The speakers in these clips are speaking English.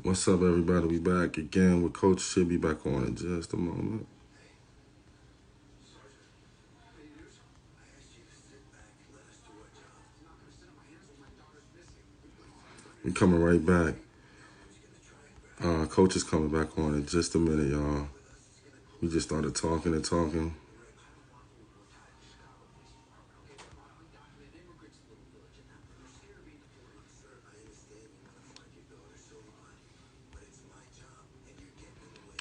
What's up, everybody? We back again with Coach. Should be back on in just a moment. We coming right back. Coach is coming back on in just a minute, y'all. We just started talking and talking.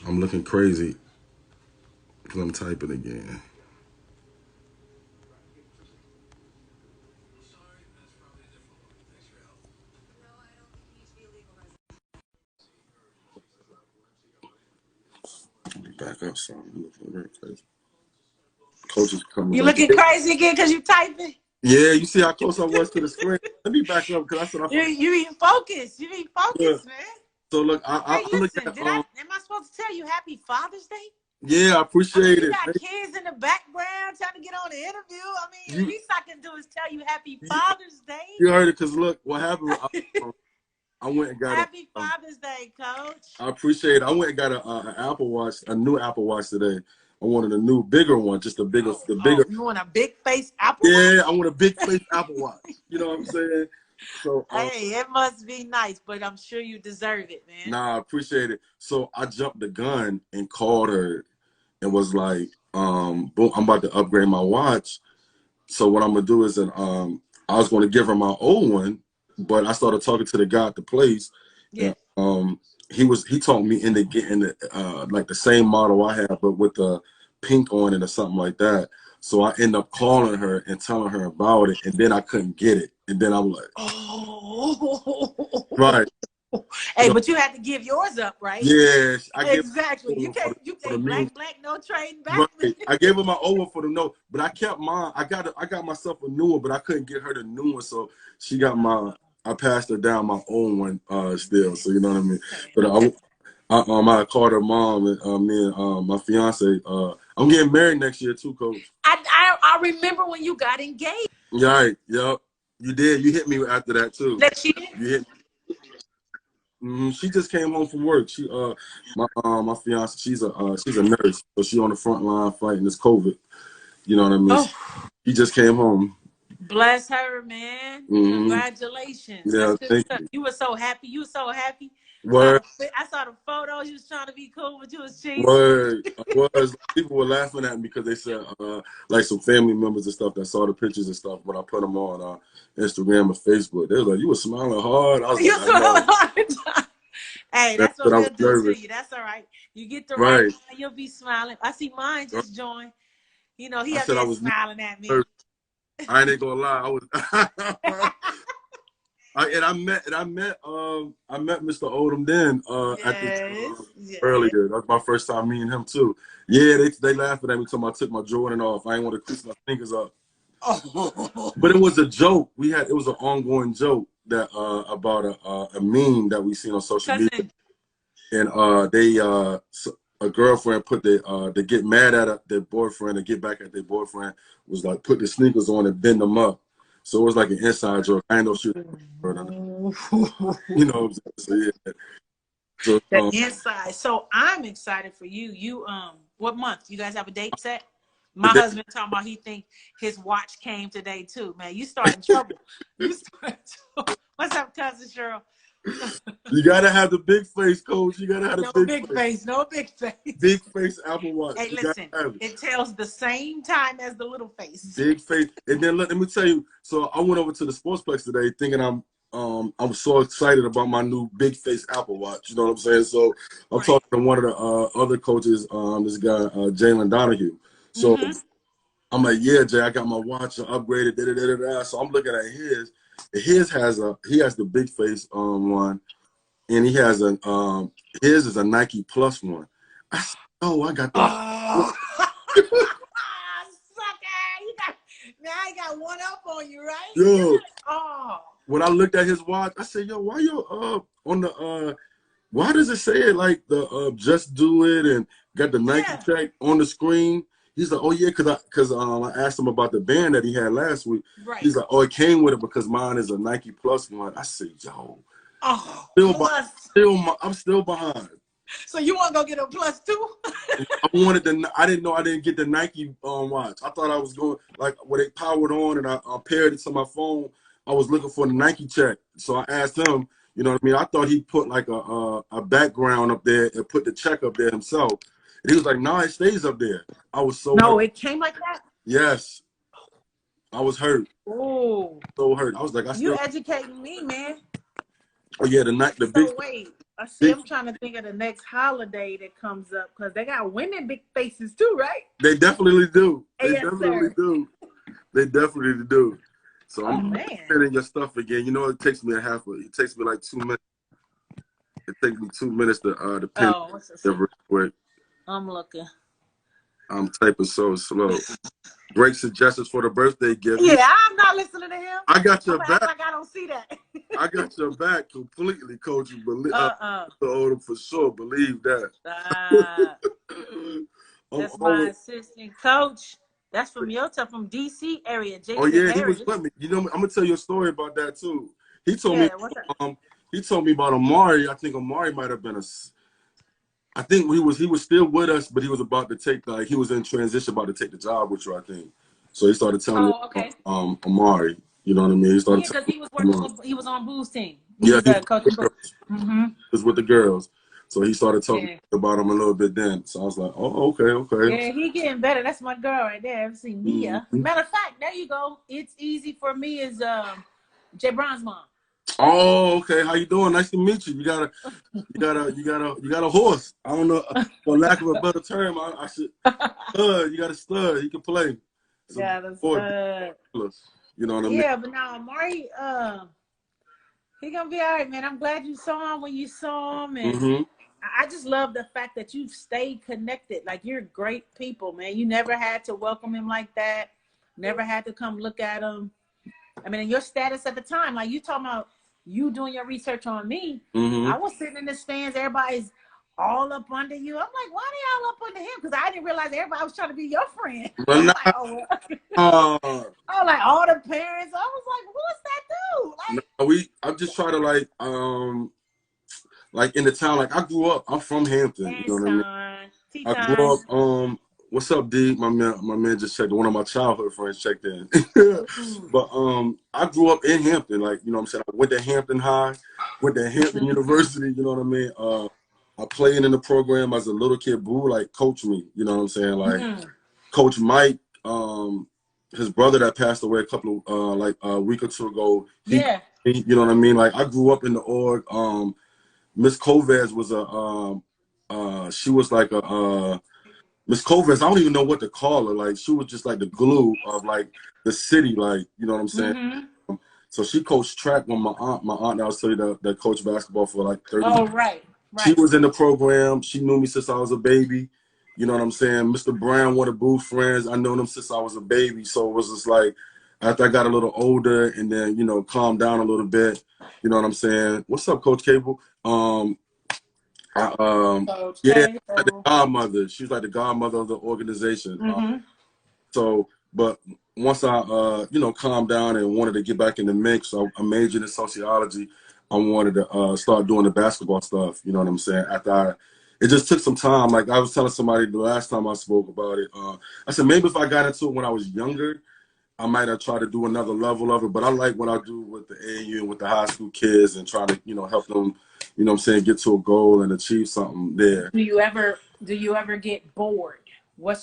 I'm looking crazy because I'm typing again. Let me back up some. I'm looking very crazy. Coach is coming You back. looking crazy again because you typing? Yeah, you see how close I was to the screen? Let me back up because I said You ain't focused. You ain't focused, man. So look, Hey, I'm looking listen, at, am I supposed to tell you Happy Father's Day? yeah, I appreciate you it. got kids in the background trying to get on the interview. I mean, the least I can do is tell you Happy Father's Day. You heard it, because look, what happened, I went and got Happy Father's Day, Coach. I appreciate it. I went and got an Apple Watch, a new Apple Watch today. I wanted a new, bigger one, just the bigger, bigger. You want a big face Apple Watch? Yeah, I want a big face Apple Watch. You know what I'm saying? So, hey, it must be nice, but I'm sure you deserve it, man. Nah, I appreciate it. So I jumped the gun and called her and was like, boom, I'm about to upgrade my watch. So what I'm gonna do is, I was gonna give her my old one, but I started talking to the guy at the place. Yeah. And, he talked me into getting the like the same model I have, but with the pink on it or something like that. So I end up calling her and telling her about it, and then I couldn't get it, and then I'm like, oh, right. Hey, but you had to give yours up, right? Yeah, exactly. You can't black, no trading back. Right. I gave her my old one for the note, but I kept mine. I got myself a new one, but I couldn't get her the new one, so she got I passed her down my own one still. So you know what I mean. But I called her mom and me and my fiance. I'm getting married next year too, Coach. I remember when you got engaged. Right. Yep. You did. You hit me after that too. That she did. You hit. She just came home from work. She my fiance, she's a nurse, so she on the front line fighting this COVID. You know what I mean? Oh. She just came home. Bless her, man. Congratulations. Yeah, thank you. You were so happy. You were so happy. Word. I saw the photos. You was trying to be cool, but you was cheating. Word. People were laughing at me because they said, like some family members and stuff that saw the pictures and stuff when I put them on Instagram or Facebook. They were like, "You were smiling hard." I was like, smiling hard. Hey, that's what we'll do to you. That's all right. You get the right one, you'll be smiling. I see mine just joined. You know, he up there smiling at me. I ain't gonna lie. I was I met Mr. Odom then earlier. That was my first time meeting him too. Yeah, they laughing at me until I took my Jordan off. I didn't want to crease my fingers up. But it was a joke. It was an ongoing joke that about a meme that we seen on social media. And a girlfriend put they get mad at their boyfriend and get back at their boyfriend was like put the sneakers on and bend them up. So it was like an inside joke. I ain't no shit. You know, so yeah. So, the inside. So I'm excited for you. You what month? You guys have a date set? My husband talking about he think his watch came today too. Man, you starting trouble. What's up, cousin Cheryl? You gotta have the big face, Coach. You gotta have the big face. No big face. Big face Apple Watch. Hey, listen, it tells the same time as the little face. Big face. And then let me tell you. So I went over to the Sportsplex today, thinking I'm so excited about my new big face Apple Watch. You know what I'm saying? So I'm talking to one of the other coaches, this guy Jalen Donahue. So I'm like, yeah, Jay, I got my watch upgraded. So I'm looking at his. He has the big face one, and he has his is a Nike Plus one. I said, oh, I got that. Now I got one up on you, right? Yo, when I looked at his watch, I said, yo, why you on the why does it say it like the just do it and got the Nike check on the screen? He's like, oh yeah, because I asked him about the band that he had last week. Right. He's like, oh, it came with it because mine is a Nike Plus one. I said, yo, Oh, I'm still behind. So you want to go get a +2? I didn't know I didn't get the Nike watch. I thought I was going, like, when they powered on and I paired it to my phone, I was looking for the Nike check. So I asked him, you know what I mean? I thought he put like a background up there and put the check up there himself. And he was like, no, it stays up there. I was so hurt. It came like that? Yes. I was hurt. Oh. So hurt. I was like, You educating me, man. Oh, yeah, Wait. I'm trying to think of the next holiday that comes up, because they got women big faces too, right? They definitely do. They yes, definitely sir. do. They definitely do. So I'm man. in your stuff again. You know, it takes me it takes me like 2 minutes. It takes me 2 minutes to pin it real quick. I'm looking. I'm typing so slow. Great suggestions for the birthday gift. Yeah, I'm not listening to him. I got your back. Like I don't see that. I got your back completely, Coach. You believe Odom for sure. Believe that. That's my assistant coach. That's from from DC area. Jason yeah, Harris. he was with me. You know, I'm gonna tell you a story about that too. He told me. He told me about Amari. I think Amari might have been I think he was still with us, but he was about to take he was in transition, about to take the job with you, I think. So he started telling me about, Amari. You know what I mean? He started because he was working he was on Boo's team. He was with the girls. So he started talking about him a little bit then. So I was like, oh, okay. Yeah, he getting better. That's my girl right there. I've seen Mia. Matter of fact, there you go. It's easy for me is Jay Brown's mom. Oh, okay. How you doing? Nice to meet you. You got a horse. I don't know, for lack of a better term, I should. You got a stud. He can play. The stud. You know what I mean? Yeah, but now Amari, he gonna be all right, man. I'm glad you saw him when you saw him, and I just love the fact that you've stayed connected. Like, you're great people, man. You never had to welcome him like that. Never had to come look at him. I mean, your status at the time, like you talking about you doing your research on me. I was sitting in the stands, everybody's all up under you. I'm like, why they all up under him? Because I didn't realize everybody was trying to be your friend. I'm like, I was like, all the parents. I was like, what's that dude? I just try to like in the town. Like, I grew up. I'm from Hampton. You know what I mean? I grew up. What's up, D? My man just checked. One of my childhood friends checked in. But I grew up in Hampton. Like, you know what I'm saying? I went to Hampton High, went to Hampton University. You know what I mean? I played in the program as a little kid. Boo, like, coached me. You know what I'm saying? Like, Coach Mike, his brother that passed away a week or two ago. You know what I mean? Like, I grew up in the org. Miss Covez was she was like Miss Covez, I don't even know what to call her. Like, she was just like the glue of like the city, like, you know what I'm saying? So she coached track when my aunt that was telling you that coached basketball for like 30 years. Right. She was in the program. She knew me since I was a baby. You know what I'm saying? Mr. Brown, one of Boo's friends, I known him since I was a baby. So it was just like, after I got a little older and then, you know, calmed down a little bit, you know what I'm saying? What's up, Coach Cable? Like the godmother. She was like the godmother of the organization. So, but once I, you know, calmed down and wanted to get back in the mix, I majored in sociology. I wanted to start doing the basketball stuff. You know what I'm saying? It just took some time. Like, I was telling somebody the last time I spoke about it. I said, maybe if I got into it when I was younger, I might have tried to do another level of it. But I like what I do with the AAU and with the high school kids and trying to, you know, help them, you know what I'm saying, get to a goal and achieve something there. Do you ever get bored?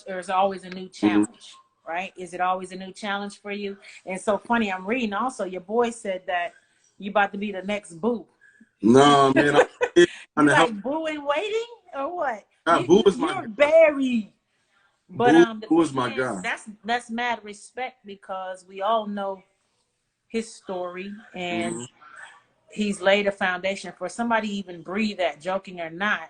There's always a new challenge, right? Is it always a new challenge for you? And so funny, I'm reading also, your boy said that you about to be the next Boo. No, man. You like Boo in waiting or what? Boo is you're buried. But Boo is my guy. That's mad respect, because we all know his story, and he's laid a foundation for somebody even breathe that, joking or not.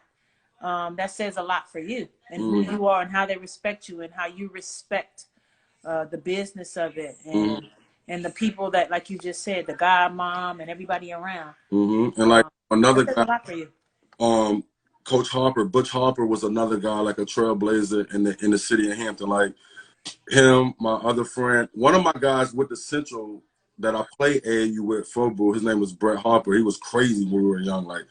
That says a lot for you and who you are and how they respect you and how you respect the business of it and the people that, like you just said, the godmom and everybody around. And like another guy, a lot for you. Coach Harper, Butch Harper was another guy, like a trailblazer in the city of Hampton. Like him, my other friend, one of my guys with the Central that I played AAU with for Boo, his name was Brett Harper. He was crazy when we were young. Like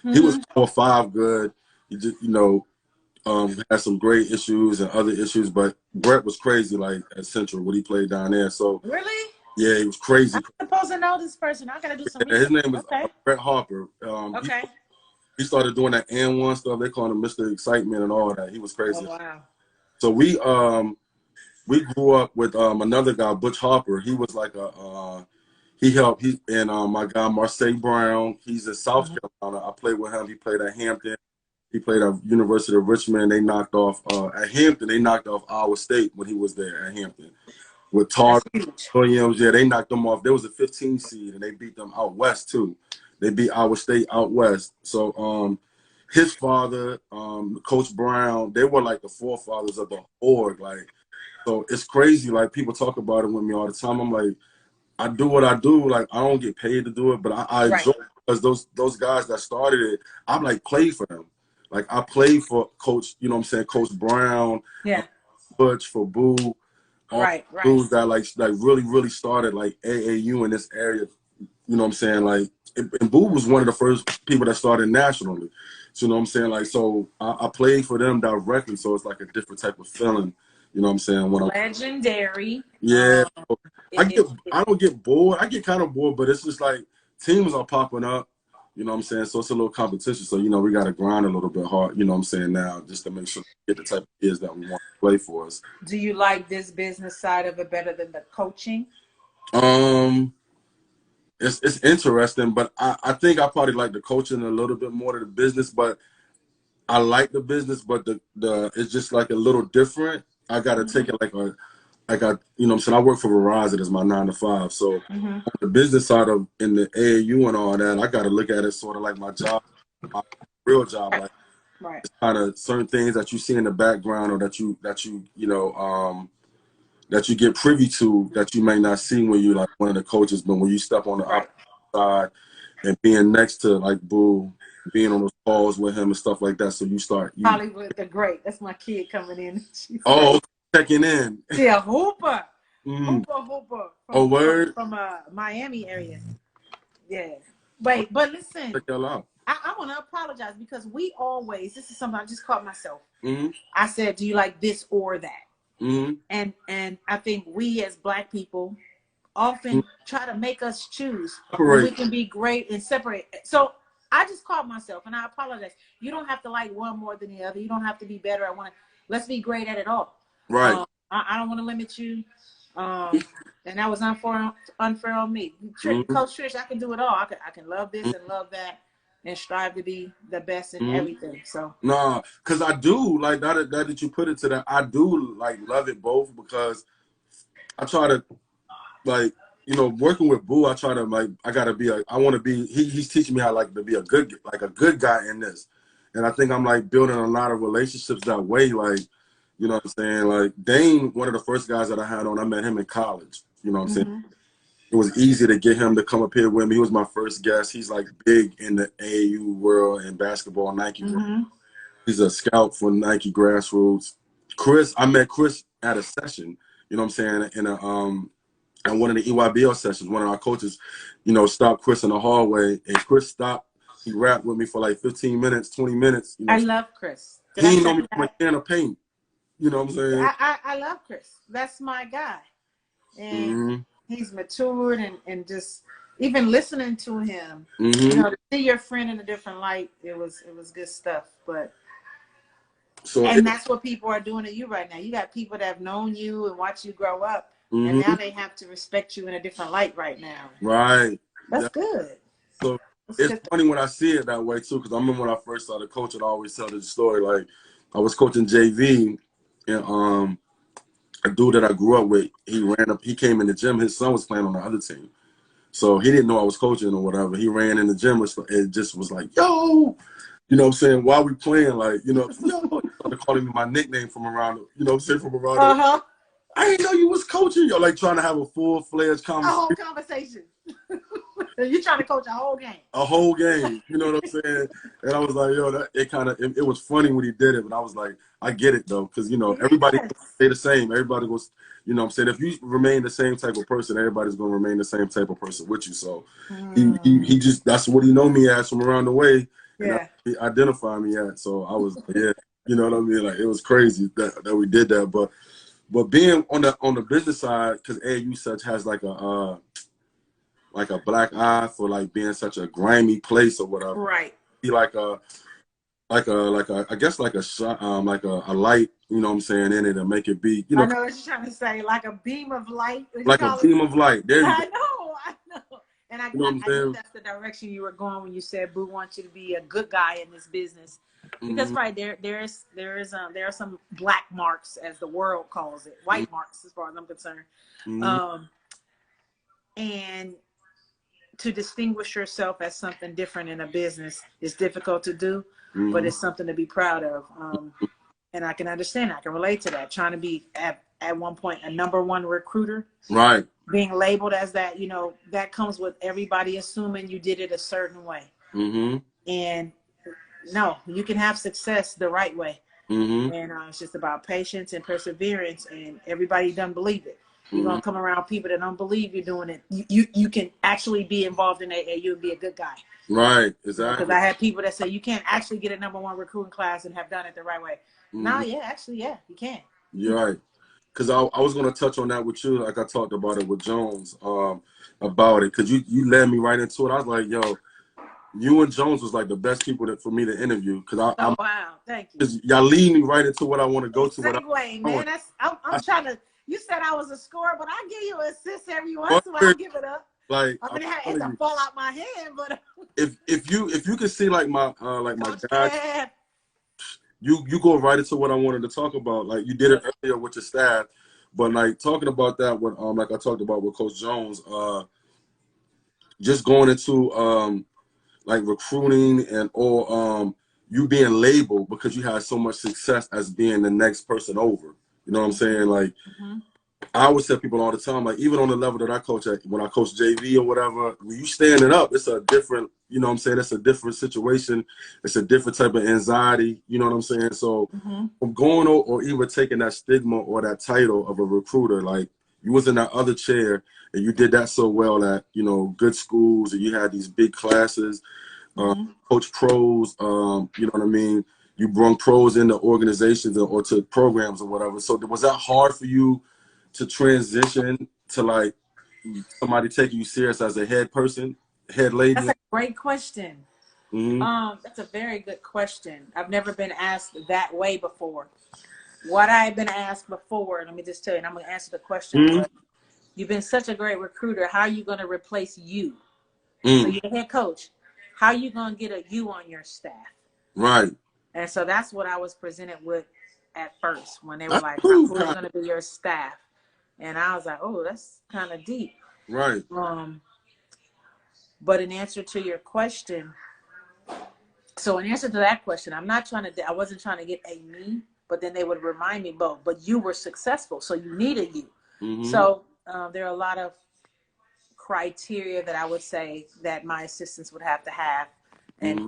he was 4'5" good. He just, had some great issues and other issues, but Brett was crazy, like at Central when he played down there. So really, yeah, he was crazy. I'm supposed to know this person. I gotta do some research. His name was okay. Brett Harper. Okay. He started doing that and one stuff. They called him Mr. Excitement and all that. He was crazy. Oh, wow. So we grew up with another guy, Butch Harper. He was like my guy Marseille Brown. He's in South Carolina. I played with him. He played at Hampton. He played at University of Richmond. They knocked off at Hampton. They knocked off Iowa State when he was there at Hampton. With Tar Williams, yeah, they knocked them off. There was a 15 seed, and they beat them out west too. They beat Iowa State out west. So his father, Coach Brown, they were like the forefathers of the org. Like, so it's crazy. Like people talk about it with me all the time. I'm like, I do what I do. Like I don't get paid to do it, but I enjoy it because those guys that started it, I'm like played for them. Like I played for Coach, Coach Brown, Butch, for Boo, all dudes that like really, really started like AAU in this area. You know what I'm saying? Like, and Boo was one of the first people that started nationally. So, you know what I'm saying? Like, so I played for them directly, so it's like a different type of feeling. You know what I'm saying? When legendary. Yeah. I don't get bored. I get kind of bored, but it's just like teams are popping up. You know what I'm saying? So it's a little competition. So, we got to grind a little bit hard, you know what I'm saying, now, just to make sure we get the type of kids that we want to play for us. Do you like this business side of it better than the coaching? It's interesting, but I think I probably like the coaching a little bit more than the business, but I like the business, but the it's just like a little different. I got to take it like you know what I'm saying? I work for Verizon as my 9 to 5. So on the business side of in the AAU and all that, I got to look at it sort of like my job, my real job. Like it's kind of certain things that you see in the background or that you get privy to that you may not see when you like one of the coaches, but when you step on the opposite side and being next to like Boo, being on those calls with him and stuff like that. So you start Hollywood the Great. That's my kid coming in. Checking in. Yeah, Hooper. Hooper. From Miami area. Yeah. Wait, but listen. Check that out. I want to apologize because this is something I just caught myself. I said, do you like this or that? And I think we as Black people often try to make us choose when we can be great and separate. So I just caught myself and I apologize. You don't have to like one more than the other. You don't have to be better at one. Let's be great at it all. Right. I don't want to limit you. And that was unfair on me. Coach Trish, I can do it all. I can love this and love that and strive to be the best in everything. So because I do like that you put it to that. I do like love it both because I try to like working with Boo. I try to like I want to be. He's teaching me how like to be a good guy in this, and I think I'm like building a lot of relationships that way. Like you know what I'm saying. Like Dane, one of the first guys that I had on, I met him in college. You know what I'm saying. It was easy to get him to come up here with me. He was my first guest. He's like big in the AAU world and basketball, Nike. He's a scout for Nike Grassroots. I met Chris at a session, you know what I'm saying, in one of the EYBL sessions. One of our coaches, stopped Chris in the hallway, and Chris stopped. He rapped with me for like 15 minutes, 20 minutes. I love Chris. He didn't know me from a can of paint. You know what I'm saying? I love Chris. That's my guy. And he's matured and just even listening to him, to see your friend in a different light, it was good stuff. But that's what people are doing to you right now. You got people that have known you and watched you grow up, and now they have to respect you in a different light right now. Right. That's good. So it's funny when I see it that way too, because I remember when I first started coaching, I always tell this story. Like I was coaching JV, and a dude that I grew up with, he came in the gym. His son was playing on the other team. So he didn't know I was coaching or whatever. He ran in the gym and just was like, yo, you know what I'm saying? While we playing, like, yo, started calling me my nickname from around, from around. I didn't know you was coaching. You're like trying to have a full-fledged conversation. A whole conversation. You're trying to coach a whole game. A whole game. You know what I'm saying? And I was like, yo, it was funny when he did it, but I was like, I get it though, because everybody stay the same. Everybody goes, I'm saying, if you remain the same type of person, everybody's gonna remain the same type of person with you. So he just, that's what he know me as from around the way. And that's what he identified me at. So I was like, yeah, you know what I mean? Like, it was crazy that we did that. But being on the business side, because AAU such has like a black eye for like being such a grimy place or whatever. Right. Be like a I guess like a light, you know what I'm saying, in it and make it be, I know what you're trying to say, like a beam of light. Like a beam of light. There you go. I know. And I knew that's the direction you were going when you said Boo wants you to be a good guy in this business. Because there are some black marks, as the world calls it, white marks as far as I'm concerned. And to distinguish yourself as something different in a business is difficult to do, but it's something to be proud of. And I can understand, I can relate to that. Trying to be at one point a #1 recruiter, right? Being labeled as that, that comes with everybody assuming you did it a certain way. And no, you can have success the right way. And it's just about patience and perseverance, and everybody doesn't believe it. You're going to come around people that don't believe you're doing it. You can actually be involved in AAU and be a good guy. Right, exactly. Because I had people that say you can't actually get a #1 recruiting class and have done it the right way. No, you can. You're right. Because I was going to touch on that with you, like I talked about it with Jones, about it. Because you led me right into it. I was like, yo, you and Jones was like the best people for me to interview. Because wow, thank you. Because y'all lead me right into what I want to go to. Segue, man. I'm trying to. You said I was a scorer, but I give you an assist every once in a while. I give it up. Like, I mean, it's a fall out my hand, but if you can see like my guys, you go right into what I wanted to talk about. Like you did it earlier with your staff, but like talking about that with like I talked about with Coach Jones, just going into like recruiting and you being labeled because you had so much success as being the next person over. You know what I'm saying? Like, I always tell people all the time, like, even on the level that I coach at, when I coach JV or whatever, when you standing up, it's a different, you know what I'm saying? It's a different situation. It's a different type of anxiety. You know what I'm saying? So from going or even taking that stigma or that title of a recruiter, like, you was in that other chair and you did that so well at, good schools, and you had these big classes, coach pros, you know what I mean? You brought pros into organizations or to programs or whatever. So was that hard for you to transition to like somebody taking you serious as a head person, head lady? That's a great question. That's a very good question. I've never been asked that way before. What I've been asked before, let me just tell you, and I'm going to answer the question. You've been such a great recruiter. How are you going to replace you? So you're the head coach. How are you going to get a you on your staff? Right. And so that's what I was presented with at first when they were like, who's going to be your staff? And I was like, oh, that's kind of deep. Right. But in answer to your question, I wasn't trying to get a me, but then they would remind me, but you were successful, so you need a you. So there are a lot of criteria that I would say that my assistants would have to have. And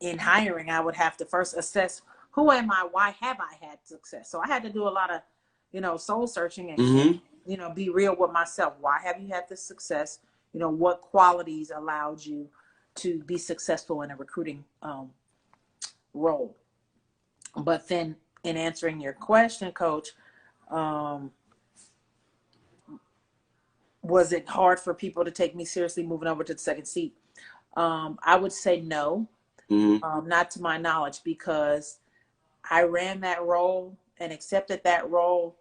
in hiring, I would have to first assess, who am I? Why have I had success? So I had to do a lot of, soul searching and, be real with myself. Why have you had this success? What qualities allowed you to be successful in a recruiting role? But then in answering your question, Coach, was it hard for people to take me seriously moving over to the second seat? I would say no. Not to my knowledge, because I ran that role and accepted that role,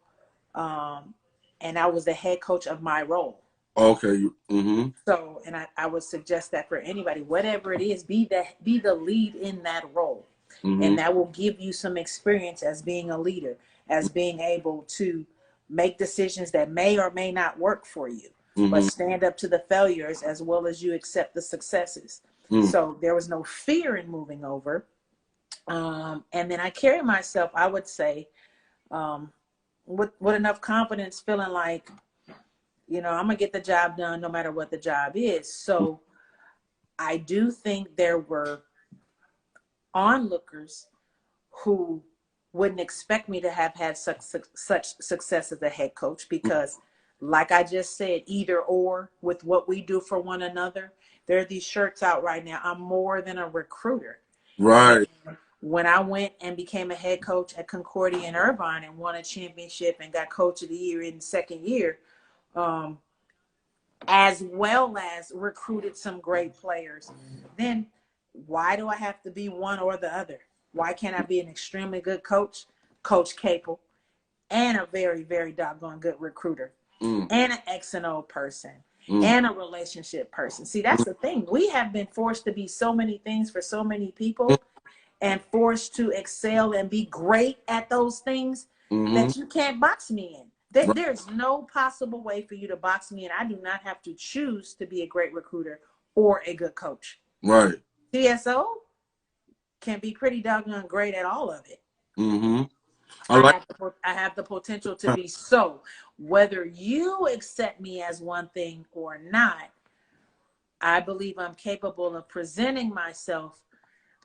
and I was the head coach of my role. Okay. So, and I would suggest that for anybody, whatever it is, be the lead in that role, and that will give you some experience as being a leader, as being able to make decisions that may or may not work for you, but stand up to the failures as well as you accept the successes. So there was no fear in moving over. And then I carry myself, I would say, with enough confidence, feeling like, I'm going to get the job done no matter what the job is. So I do think there were onlookers who wouldn't expect me to have had such success as a head coach because, like I just said, either or with what we do for one another. There are these shirts out right now. I'm more than a recruiter. Right. And when I went and became a head coach at Concordia in Irvine and won a championship and got coach of the year in the second year, as well as recruited some great players, then why do I have to be one or the other? Why can't I be an extremely good coach, coach capable, and a very, very doggone good recruiter, and an X and O person, and a relationship person? See, that's the thing. We have been forced to be so many things for so many people and forced to excel and be great at those things that you can't box me in. There's no possible way for you to box me in. I do not have to choose to be a great recruiter or a good coach. Right. CSO can be pretty doggone great at all of it. I have the potential to be so. Whether you accept me as one thing or not, I believe I'm capable of presenting myself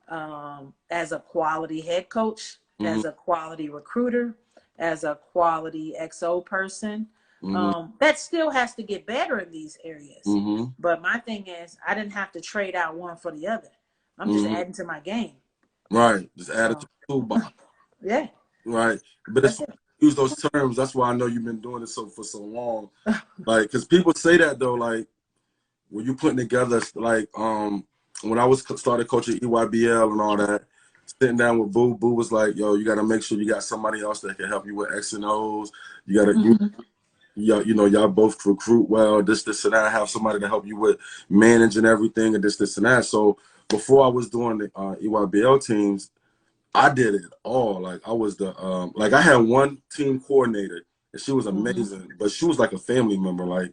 as a quality head coach, as a quality recruiter, as a quality XO person. That still has to get better in these areas. But my thing is, I didn't have to trade out one for the other. I'm just adding to my game. Right. Just add it to the toolbox. Yeah. Right. But it's use those terms. That's why I know you've been doing it for so long. Like, because people say that though, like when you putting together, like when I was started coaching EYBL and all that, sitting down with Boo was like, yo, you got to make sure you got somebody else that can help you with X and O's. You got to, you know, y'all both recruit well, this and that. Have somebody to help you with managing everything and this and that. So before I was doing the EYBL teams, I did it all. Like I was the, like I had one team coordinator and she was amazing, but she was like a family member. Like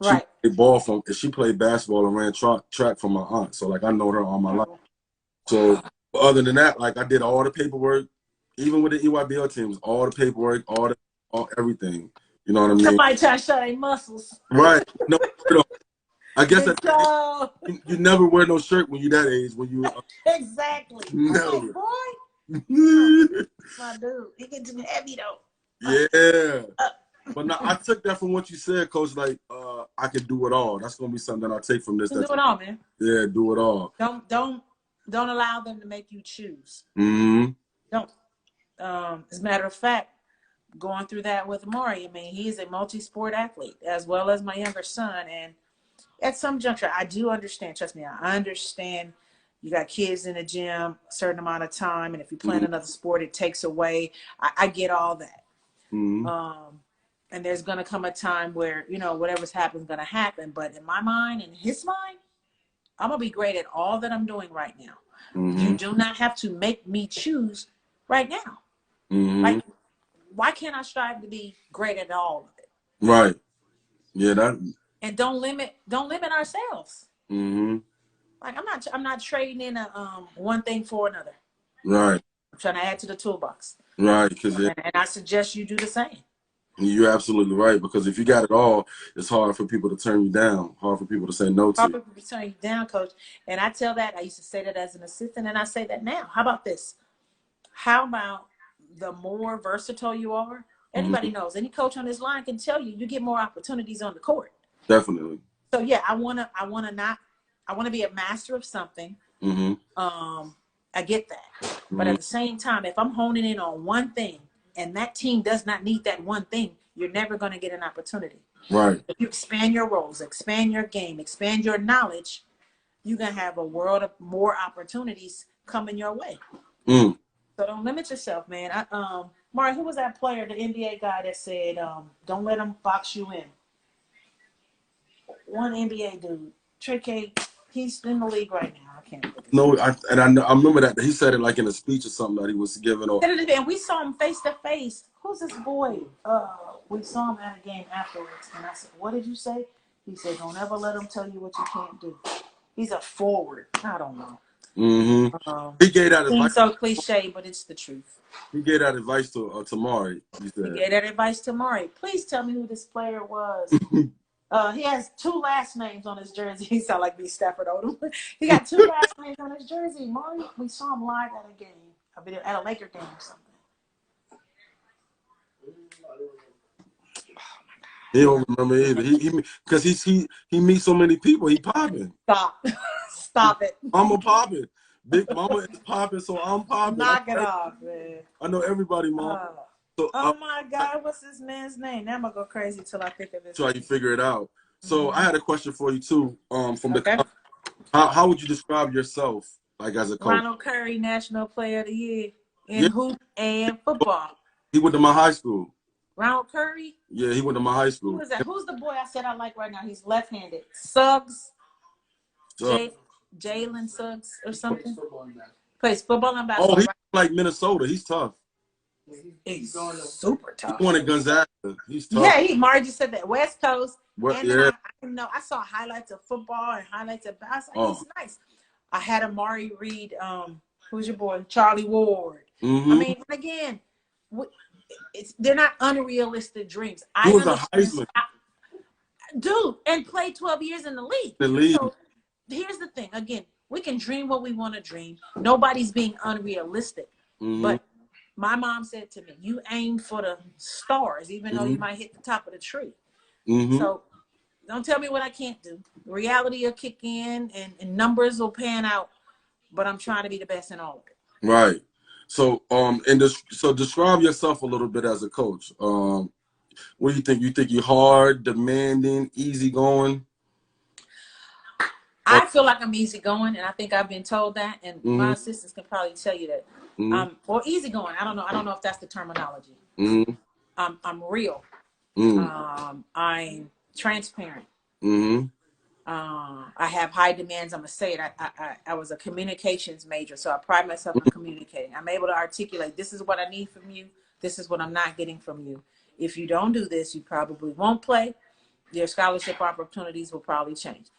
she played she played basketball and ran track for my aunt. So like I know her all my life. So other than that, like I did all the paperwork, even with the EYBL teams, all the paperwork, all everything. You know what I mean? Somebody try to show their muscles. Right. No, I guess you never wear no shirt when you that age. When you exactly. No. Like, boy. My dude, he get too heavy though. Yeah. But no, I took that from what you said, Coach. Like, I can do it all. That's gonna be something I take from this. Do it all, man. Yeah, do it all. Don't allow them to make you choose. Don't. As a matter of fact, going through that with Maury, I mean, he's a multi-sport athlete as well as my younger son, and at some juncture, I do understand. Trust me, I understand. You got kids in the gym a certain amount of time, and if you play another sport, it takes away. I get all that. And there's going to come a time where, you know, whatever's happening is going to happen. But in my mind, in his mind, I'm going to be great at all that I'm doing right now. You do not have to make me choose right now. Like, why can't I strive to be great at all of it? Right. Yeah, that. And don't limit ourselves. Like I'm not trading in a one thing for another. Right. I'm trying to add to the toolbox. Right, and I suggest you do the same. You're absolutely right, because if you got it all, it's hard for people to turn you down. Hard for people to say no to. Hard for people to turn you down, Coach. And I tell that, I used to say that as an assistant, and I say that now. How about this? How about the more versatile you are? Anybody knows. Any coach on this line can tell you, you get more opportunities on the court. Definitely. So yeah, I wanna be a master of something. I get that. But at the same time, if I'm honing in on one thing and that team does not need that one thing, you're never going to get an opportunity. Right. If you expand your roles, expand your game, expand your knowledge, you're going to have a world of more opportunities coming your way. So don't limit yourself, man. Mari, who was that player, the NBA guy that said, don't let them box you in? One NBA dude. Trick, he's in the league right now. I can't remember. No, I remember that he said it like in a speech or something that he was giving. And we saw him face to face. Who's this boy? We saw him at a game afterwards, and I said, "What did you say?" He said, "Don't ever let them tell you what you can't do." He's a forward. I don't know. He gave that advice. So cliche, but it's the truth. He gave that advice to Mari. He gave that advice to Mari. Please tell me who this player was. He has 2 last names on his jersey. He sound like me, Stafford-Odom. He got 2 last names on his jersey. Maury, we saw him live at a game. At a Laker game or something. He don't remember either. Because he meets so many people. He popping. Stop it. Mama popping. Big Mama is popping, so I'm popping. Knock it off, man. I know everybody, Mom. Oh my God, what's this man's name? Now I'm gonna go crazy till I think of it. Try to figure it out. So I had a question for you too. From the how would you describe yourself like as a coach? Ronald Curry, National Player of the Year in hoop and football. He went to my high school. Ronald Curry? Yeah, he went to my high school. Who is that? Who's the boy I said I like right now? He's left-handed. Suggs. Jalen Suggs or something. Plays football and basketball. Oh, he's like Minnesota. He's tough. He's super tough. He won at Gonzaga. He's tough. Yeah, Margie just said that. West Coast. And yeah. I saw highlights of football and highlights of basketball. He's nice. I had Amari read, who's your boy? Charlie Ward. I mean, again, they're not unrealistic dreams. He was a Heisman. Dude, and played 12 years in the league. So here's the thing. Again, we can dream what we want to dream. Nobody's being unrealistic. But my mom said to me, you aim for the stars, even though you might hit the top of the tree. So don't tell me what I can't do. Reality will kick in and numbers will pan out. But I'm trying to be the best in all of it. Right. So so describe yourself a little bit as a coach. What do you think? You think you're hard, demanding, easygoing? I feel like I'm easygoing, and I think I've been told that, and my assistants can probably tell you that. Or easigoing. I don't know. I don't know if that's the terminology. I'm real. I'm transparent. I have high demands. I'm gonna say it. I was a communications major, so I pride myself on communicating. I'm able to articulate. This is what I need from you. This is what I'm not getting from you. If you don't do this, you probably won't play. Your scholarship opportunities will probably change.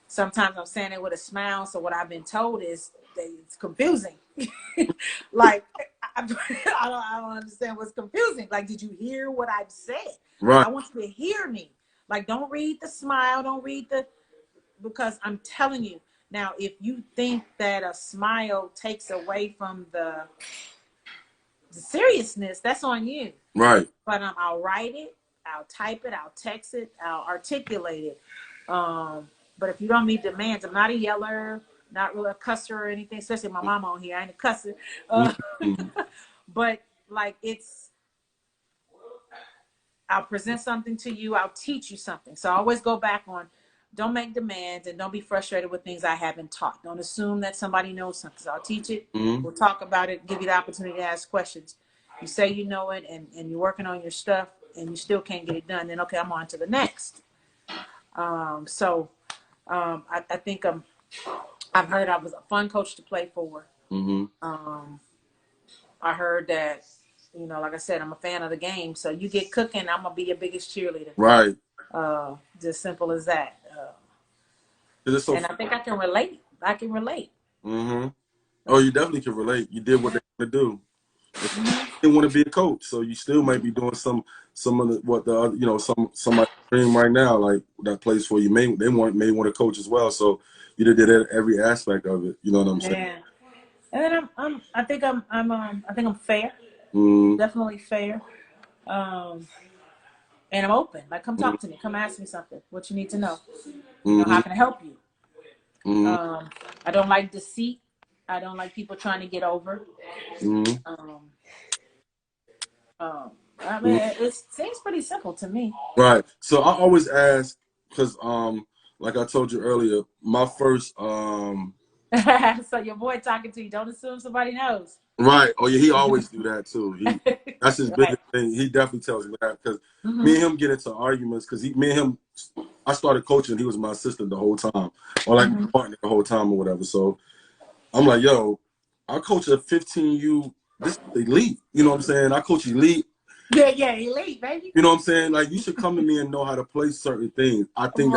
Sometimes I'm saying it with a smile. So what I've been told is that it's confusing. Like I don't understand what's confusing. Like, did you hear what I've said? Right. I want you to hear me. Like, don't read the smile. Don't read because I'm telling you now. If you think that a smile takes away from the seriousness, that's on you. Right. But I'll write it. I'll type it. I'll text it. I'll articulate it. But if you don't meet demands, I'm not a yeller, not really a cusser or anything, especially my mama on here. I ain't a cusser. But like I'll present something to you. I'll teach you something. So I always go back on, don't make demands and don't be frustrated with things I haven't taught. Don't assume that somebody knows something. So I'll teach it. We'll talk about it, give you the opportunity to ask questions. You say you know it and you're working on your stuff and you still can't get it done. Then, okay, I'm on to the next. I think I've heard I was a fun coach to play for. I heard that, like I said, I'm a fan of the game. So you get cooking, I'm gonna be your biggest cheerleader. Right. Just simple as that. I think I can relate. Oh, you definitely can relate. You did what they want to do. You didn't want to be a coach, so you still might be doing some of somebody's dream right now, like that plays for you. May want to coach as well. So you did every aspect of it. You know what I'm saying? Yeah. And then I think I'm fair. Definitely fair. And I'm open. Like, come talk to me. Come ask me something. What you need to know. How can I help you? I don't like deceit. I don't like people trying to get over. I mean, it seems pretty simple to me. Right. So I always ask, because like I told you earlier, my first So your boy talking to you, don't assume somebody knows. Right. Oh yeah, he always do that too. That's his biggest thing. He definitely tells me that, because me and him get into arguments, because me and him, I started coaching, he was my assistant the whole time, or like my partner the whole time or whatever. So I'm like, yo, I coach a 15U. This is elite. You know what I'm saying? I coach elite. Yeah, elite, baby. You know what I'm saying? Like, you should come to me and know how to play certain things. I think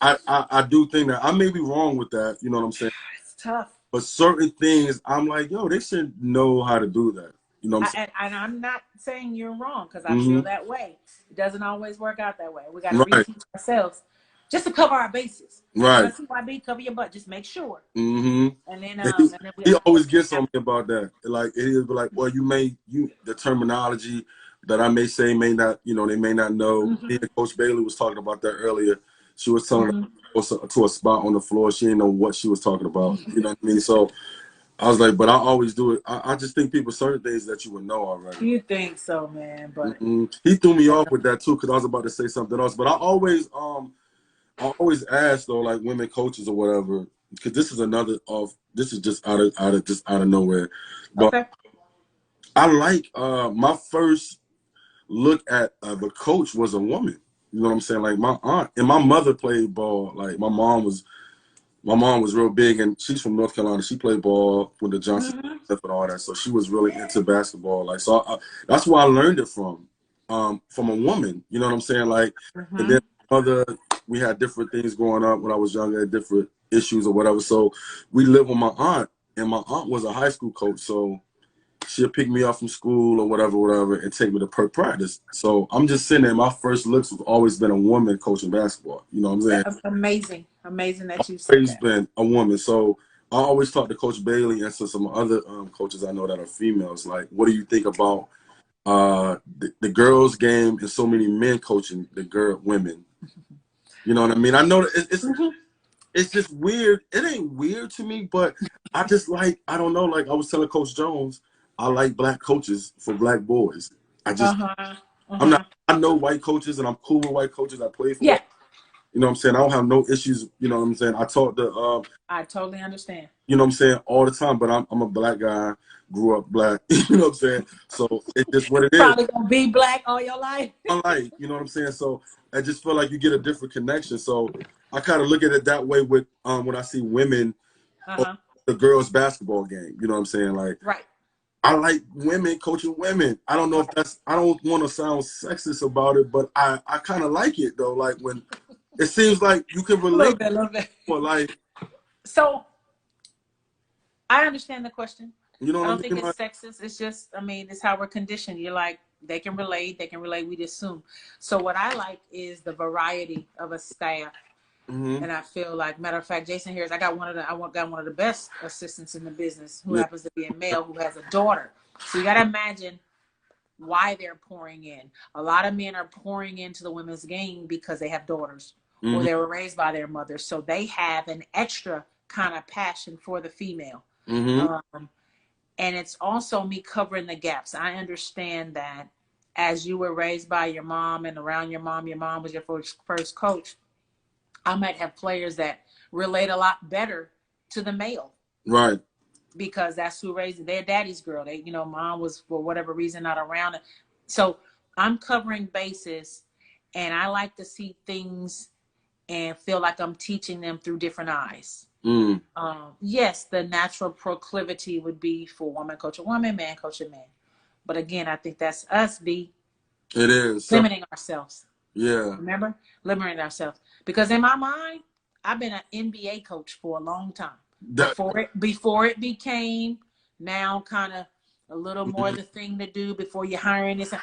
I do think that I may be wrong with that. You know what I'm saying? It's tough. But certain things, I'm like, yo, they should know how to do that. You know what I'm saying? And I'm not saying you're wrong, because I Mm-hmm. feel that way. It doesn't always work out that way. We got to reteach ourselves just to cover our bases. Right. CYB, cover your butt. Just make sure. Mm-hmm. And then, he always gets on me about that. Like, he'll be like, well, the terminology that I may say may not, they may not know. Mm-hmm. Me and Coach Bailey was talking about that earlier. She was telling us to a spot on the floor. She didn't know what she was talking about. You know what I mean? So I was like, but I always do it. I just think people, certain things that you would know already. You think so, man? But he threw me off with that too, because I was about to say something else. But I always ask though, like women coaches or whatever, because this is just out of nowhere. But I like my first look at the coach was a woman. You know what I'm saying? Like my aunt and my mother played ball. Like my mom was real big, and she's from North Carolina. She played ball with the Johnson and all that, so she was really into basketball. Like, so that's where I learned it from a woman. You know what I'm saying? Like, and then we had different things growing up when I was younger, different issues or whatever. So we lived with my aunt, and my aunt was a high school coach, so she'll pick me up from school or whatever, and take me to practice. So I'm just sitting there. My first looks have always been a woman coaching basketball. You know what I'm saying? Amazing that you said Always been a woman. So I always talk to Coach Bailey and to some other coaches I know that are females. Like, what do you think about the girls' game and so many men coaching the women? You know what I mean? I know that it's just weird. It ain't weird to me, but I just I don't know. Like I was telling Coach Jones, I like black coaches for black boys. I just, I know white coaches and I'm cool with white coaches. I play for white. You know what I'm saying? I don't have no issues. You know what I'm saying? I talk to, I totally understand. You know what I'm saying? All the time, but I'm a black guy, grew up black. You know what I'm saying? So it's just what it is. Probably gonna be black all your life. You know what I'm saying? So I just feel like you get a different connection. So I kind of look at it that way with when I see women on the girls' basketball game. You know what I'm saying? Like, I like women coaching women. I don't know if I don't want to sound sexist about it, but I kind of like it though. Like when it seems like you can relate. A little bit. But like, so I understand the question. You know, I don't think it's sexist. It's just, it's how we're conditioned. You're like, they can relate. We just assume. So what I like is the variety of a staff. And I feel like, matter of fact, Jason Harris, I got one of the best assistants in the business who happens to be a male who has a daughter. So you got to imagine why they're pouring in. A lot of men are pouring into the women's game because they have daughters or they were raised by their mothers. So they have an extra kind of passion for the female. And it's also me covering the gaps. I understand that as you were raised by your mom and around your mom was your first coach. I might have players that relate a lot better to the male. Right. Because that's who raised their daddy's girl. They, mom was for whatever reason not around. So I'm covering bases, and I like to see things and feel like I'm teaching them through different eyes. Yes, the natural proclivity would be for woman coach a woman, man coach a man. But again, I think that's us, B. It is. Limiting ourselves. Yeah. Remember? Limiting ourselves. Because in my mind, I've been an NBA coach for a long time. Before it became now kind of a little more the thing to do before you're hiring this.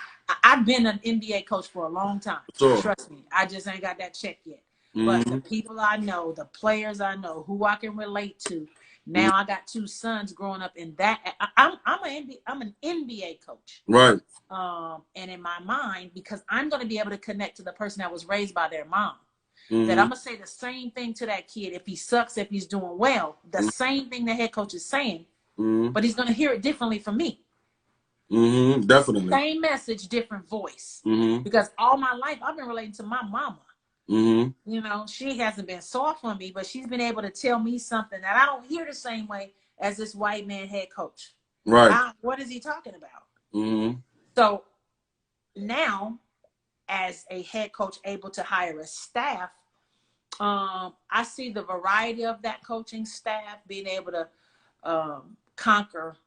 I've been an NBA coach for a long time. Sure. Trust me. I just ain't got that check yet. But the people I know, the players I know, who I can relate to. Now I got two sons growing up in that. I'm an NBA coach. Right. And in my mind, because I'm going to be able to connect to the person that was raised by their mom, that I'm going to say the same thing to that kid. If he sucks, if he's doing well, the same thing the head coach is saying, but he's going to hear it differently from me. Definitely. Same message, different voice. Because all my life, I've been relating to my mama. She hasn't been soft on me, but she's been able to tell me something that I don't hear the same way as this white man head coach. Right. What is he talking about? So now, as a head coach able to hire a staff, I see the variety of that coaching staff being able to conquer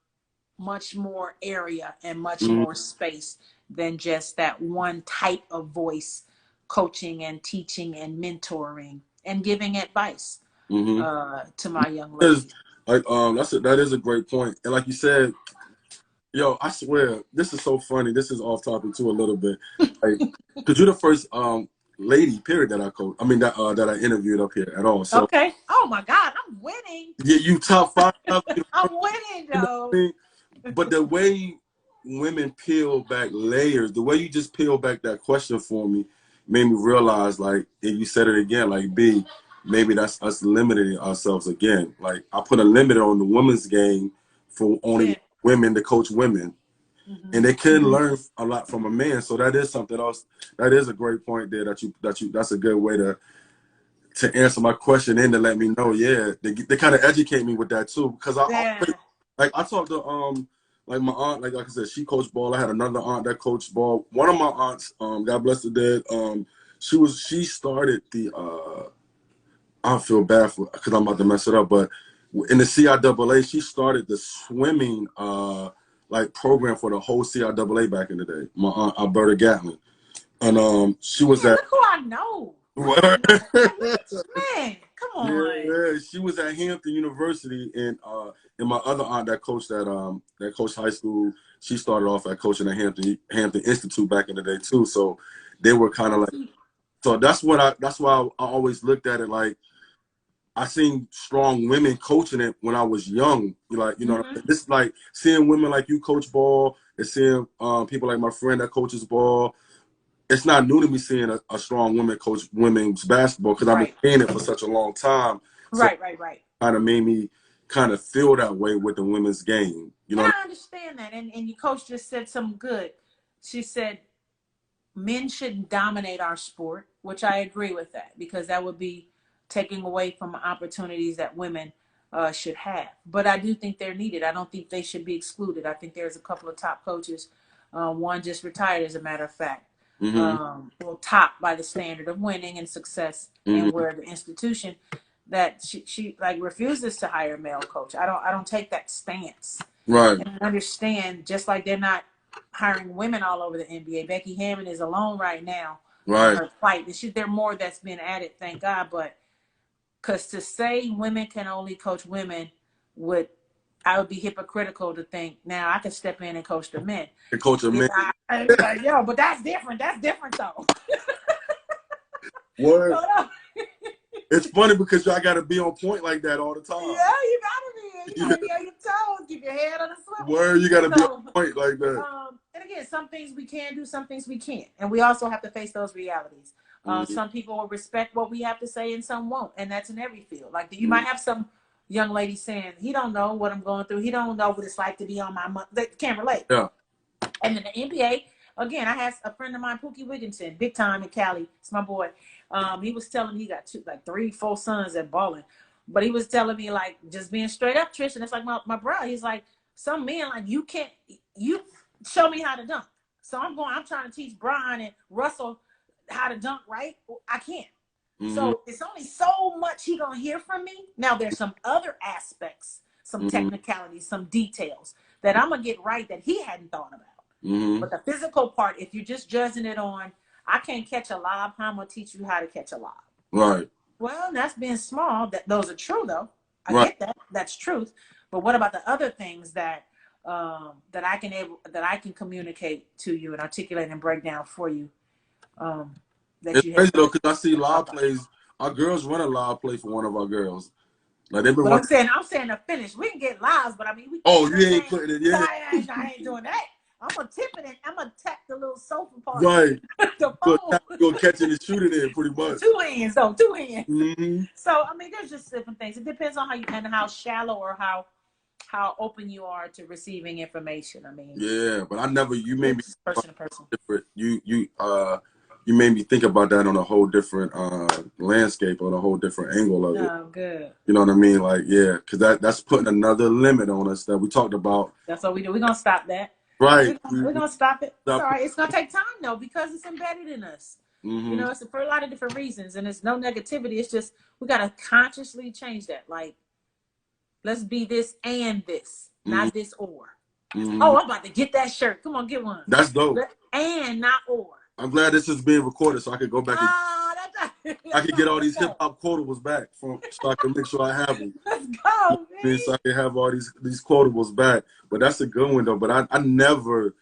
much more area and much more space than just that one type of voice, coaching and teaching and mentoring and giving advice to my young ladies. That is a great point. And like you said, Yo, I swear, this is so funny. This is off topic too a little bit. Like, cause you're the first lady, period, that I coach. I mean that I interviewed up here at all. So okay. Oh my God, I'm winning. yeah, you top 5. I'm winning You know though. what I mean? But the way women peel back layers, the way you just peel back that question for me, made me realize, like, and you said it again, like, B, maybe that's us limiting ourselves again. Like, I put a limit on the women's game for only women to coach women. And they can learn a lot from a man. So that is something else. That is a great point there that's a good way to answer my question and to let me know. Yeah, they kind of educate me with that too. Because I talked to like my aunt, like I said, she coached ball. I had another aunt that coached ball. One of my aunts, God bless the dead, she started the I feel bad for because I'm about to mess it up, but in the CIAA, she started the swimming like program for the whole CIAA back in the day. My aunt Alberta Gatlin, and she was at. Look who I know. What? Man, come on. Yeah, she was at Hampton University, and my other aunt that coached that coached high school, she started off at coaching at Hampton Institute back in the day too. So they were kind of like. So that's why I always looked at it like. I seen strong women coaching it when I was young. Like, you know, this is like seeing women like you coach ball and seeing people like my friend that coaches ball. It's not new to me seeing a strong woman coach women's basketball because I've been seeing it for such a long time. So right. Kind of made me kind of feel that way with the women's game. You know, and I understand that. And your coach just said something good. She said men shouldn't dominate our sport, which I agree with that because that would be taking away from opportunities that women should have. But I do think they're needed. I don't think they should be excluded. I think there's a couple of top coaches. One just retired, as a matter of fact. Well, top by the standard of winning and success, and where the institution that she like refuses to hire a male coach. I don't take that stance. Right. And I understand, just like they're not hiring women all over the NBA. Becky Hammond is alone right now. Right. Her fight. There more that's been added, thank God. But because to say women can only coach women I would be hypocritical to think now I could step in and coach the men. And coach the men. Yo, but that's different. That's different though. Word. It's funny because y'all got to be on point like that all the time. Yeah, you gotta be. You gotta be on your toes. Keep your head on the swivel. Word, you gotta be on point like that. And again, some things we can do, some things we can't, and we also have to face those realities. Some people will respect what we have to say, and some won't, and that's in every field. Like you might have some young lady saying, "He don't know what I'm going through. He don't know what it's like to be on my money." They can't relate. Yeah. And then the NBA, again, I had a friend of mine, Pookie Wigginton, big time in Cali. It's my boy. He was telling me he got 3, 4 sons at balling. But he was telling me, like, just being straight up, Trish, and it's like my bro. He's like, some men, like, you show me how to dunk. So I'm trying to teach Brian and Russell how to dunk, right? I can't. So it's only so much he gonna hear from me. Now there's some other aspects, some technicalities, some details that I'm gonna get right that he hadn't thought about. But the physical part, if you're just judging it on, I can't catch a lob, how I'm gonna teach you how to catch a lob. Right. Well, that's being small. Those are true though. I get that. That's truth. But what about the other things that I can communicate to you and articulate and break down for you? It's crazy though, because I see lob plays. Our girls run a lob play for one of our girls. Like they've been. But I'm saying the finish. We can get lobs, but I mean, you ain't putting it. Yeah. I ain't doing that. I'm gonna tip it in. I'm gonna tap the little sofa part. Right. The phone. You'll catch it and shoot it in pretty much. 2 hands though. 2 hands. So I mean, there's just different things. It depends on how shallow or how open you are to receiving information. I mean. Yeah, but you made me person to person. Different. You made me think about that on a whole different landscape, on a whole different angle of it. Oh, good. You know what I mean? Like, yeah, because that's putting another limit on us that we talked about. That's what we do. We're gonna stop that. Right. We're gonna stop it. It's all right. It's gonna take time though because it's embedded in us. You know, it's for a lot of different reasons, and it's no negativity. It's just we gotta consciously change that. Like, let's be this and this, not this or. Oh, I'm about to get that shirt. Come on, get one. That's dope. And not or. I'm glad this is being recorded so I could go back and I could get all these hip hop quotables back so I can make sure I have them. Let's go, man. So I can have all these quotables back. But that's a good one though. But I never.